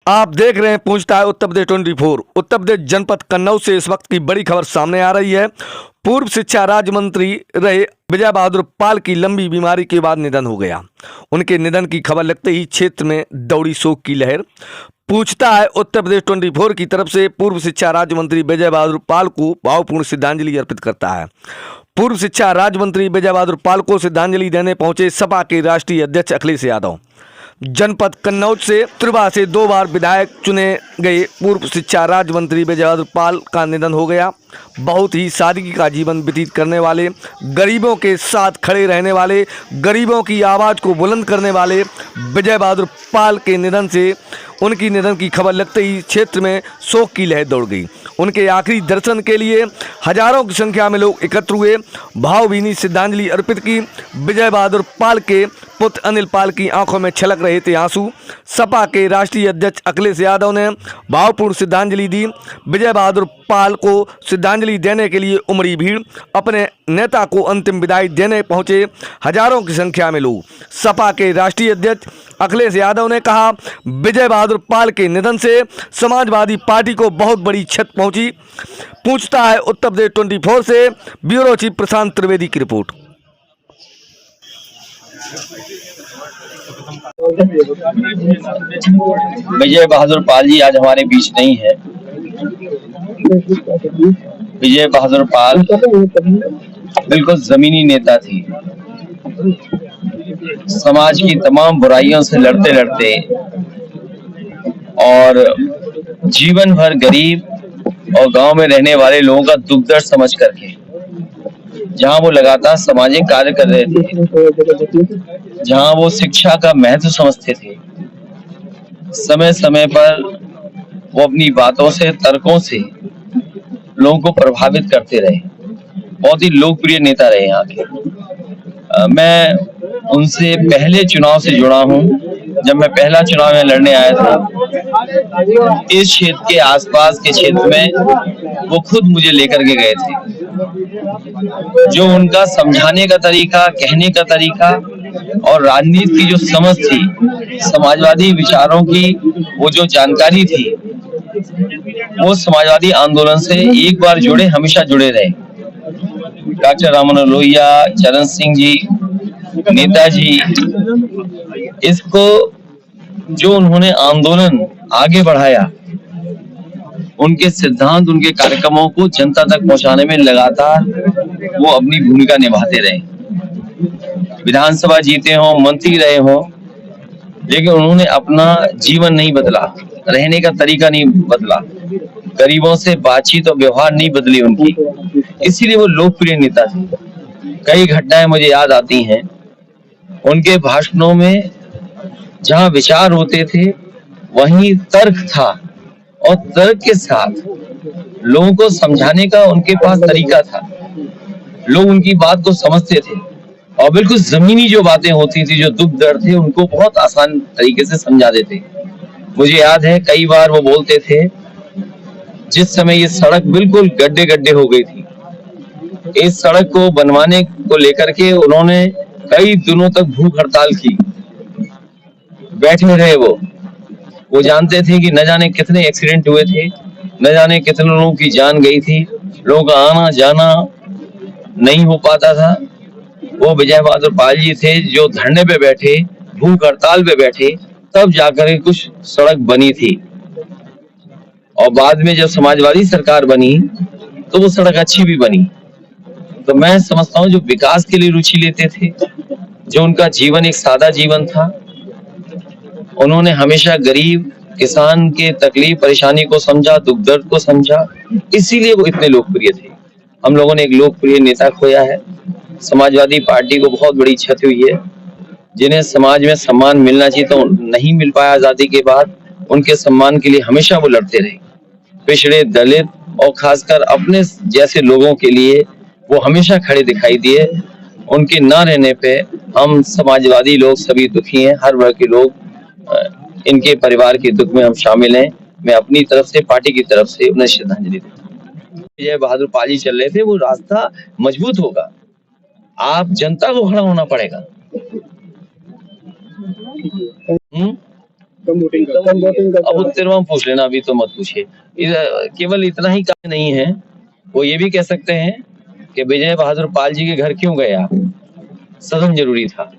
आप देख रहे हैं पूछता है उत्तर प्रदेश 24। उत्तर प्रदेश जनपद कन्नौज से इस वक्त की बड़ी खबर सामने आ रही है। पूर्व शिक्षा राज्य मंत्री रहे विजय बहादुर पाल की लंबी बीमारी के बाद निधन हो गया। उनके निधन की खबर लगते ही क्षेत्र में दौड़ी शोक की लहर। पूछता है उत्तर प्रदेश 24 की तरफ से पूर्व शिक्षा राज्य मंत्री विजय बहादुर पाल को भावपूर्ण श्रद्धांजलि अर्पित करता है। पूर्व शिक्षा राज्य मंत्री विजय बहादुर पाल को श्रद्धांजलि देने पहुंचे सपा के राष्ट्रीय अध्यक्ष अखिलेश यादव। जनपद कन्नौज से त्रिपुरा से 2 बार विधायक चुने गए पूर्व शिक्षा राज्य मंत्री विजय बहादुर पाल का निधन हो गया। बहुत ही सादगी का जीवन व्यतीत करने वाले, गरीबों के साथ खड़े रहने वाले, गरीबों की आवाज़ को बुलंद करने वाले विजय बहादुर पाल के निधन से उनकी निधन की खबर लगते ही क्षेत्र में शोक की लहर दौड़ गई। उनके आखिरी दर्शन के लिए हजारों की संख्या में लोग एकत्र हुए, भावभीनी श्रद्धांजलि अर्पित की। विजय बहादुर पाल के पुत्र अनिल पाल की आंखों में छलक रहे थे आंसू। सपा के राष्ट्रीय अध्यक्ष अखिलेश यादव ने भावपूर्ण श्रद्धांजलि दी। विजय बहादुर पाल को श्रद्धांजलि देने के लिए उमड़ी भीड़। अपने नेता को अंतिम विदाई देने पहुंचे हजारों की संख्या में लोग। सपा के राष्ट्रीय अध्यक्ष अखिलेश यादव ने कहा, विजय बहादुर पाल के निधन से समाजवादी पार्टी को बहुत बड़ी क्षति पहुंची। पूछता है उत्तर प्रदेश 24 से ब्यूरो चीफ प्रशांत त्रिवेदी की रिपोर्ट। विजय बहादुर पाल जी आज हमारे बीच नहीं है। विजय बहादुर पाल बिल्कुल जमीनी नेता थी। समाज की तमाम बुराइयों से लड़ते लड़ते और जीवन भर गरीब और गांव में रहने वाले लोगों का दुख दर्द समझ करके जहां वो लगातार सामाजिक कार्य कर रहे थे, जहां वो शिक्षा का महत्व समझते थे, समय समय पर वो अपनी बातों से, तर्कों से लोगों को प्रभावित करते रहे। बहुत ही लोकप्रिय नेता रहे यहाँ के। मैं उनसे पहले चुनाव से जुड़ा हूँ। जब मैं पहला चुनाव में लड़ने आया था, इस क्षेत्र के आसपास के क्षेत्र में वो खुद मुझे लेकर के गए थे। जो उनका समझाने का तरीका, कहने का तरीका और राजनीति की जो समझ थी, समाजवादी विचारों की वो जो जानकारी थी, वो समाजवादी आंदोलन से एक बार जुड़े, हमेशा जुड़े रहे। डॉक्टर राममनोहर लोहिया, चरण सिंह जी, नेताजी, इसको जो उन्होंने आंदोलन आगे बढ़ाया, उनके सिद्धांत, उनके कार्यक्रमों को जनता तक पहुंचाने में लगातार वो अपनी भूमिका निभाते रहे। विधानसभा जीते हों, मंत्री रहे हों, लेकिन उन्होंने अपना जीवन नहीं बदला, रहने का तरीका नहीं बदला, गरीबों से बातचीत और व्यवहार नहीं बदली उनकी। इसीलिए वो लोकप्रिय नेता थे। कई घटनाएं मुझे याद आती हैं उनके भाषणों में। जहां विचार होते थे वहीं तर्क था, और तर्क के साथ लोगों को समझाने का उनके पास तरीका था। लोग उनकी बात को समझते थे और बिल्कुल जमीनी जो बातें होती थी, जो दुख दर्द थे, उनको बहुत आसान तरीके से समझा देते। मुझे याद है कई बार वो बोलते थे, जिस समय ये सड़क बिल्कुल गड्ढे गड्ढे हो गई थी, इस सड़क को बनवाने को लेकर के उन्होंने कई दिनों तक भूख हड़ताल की, बैठे रहे। वो जानते थे कि न जाने कितने एक्सीडेंट हुए थे, न जाने कितने लोगों की जान गई थी, लोगों का आना जाना नहीं हो पाता था। वो विजय बहादुर पाल जी थे जो धरने पे बैठे, भूख हड़ताल पे बैठे, तब जाकर कुछ सड़क बनी थी। और बाद में जब समाजवादी सरकार बनी तो वो सड़क अच्छी भी बनी। तो मैं समझता हूँ जो विकास के लिए रुचि लेते थे, जो उनका जीवन एक सादा जीवन था, उन्होंने हमेशा गरीब किसान के तकलीफ परेशानी को समझा, दुख दर्द को समझा, इसीलिए वो इतने लोकप्रिय थे। हम लोगों ने एक लोकप्रिय नेता खोया है। समाजवादी पार्टी को बहुत बड़ी क्षति हुई है। जिन्हें समाज में सम्मान मिलना चाहिए तो नहीं मिल पाया आजादी के बाद, उनके सम्मान के लिए हमेशा वो लड़ते रहे। पिछड़े, दलित और खासकर अपने जैसे लोगों के लिए वो हमेशा खड़े दिखाई दिए। उनके ना रहने पे हम समाजवादी लोग सभी दुखी हैं। हर वर्ग के लोग इनके परिवार के दुख में हम शामिल हैं। मैं अपनी तरफ से, पार्टी की तरफ से उन्हें श्रद्धांजलि देता हूँ। विजय बहादुर पाल जी चल रहे थे, वो रास्ता मजबूत होगा, आप जनता को खड़ा होना पड़ेगा। कम वोटिंग का अब उत्तरवा पूछ लेना, अभी तो मत पूछिए। केवल इतना ही काम नहीं है, वो ये भी कह सकते हैं कि विजय बहादुर पाल जी के घर क्यों गया, सदन जरूरी था।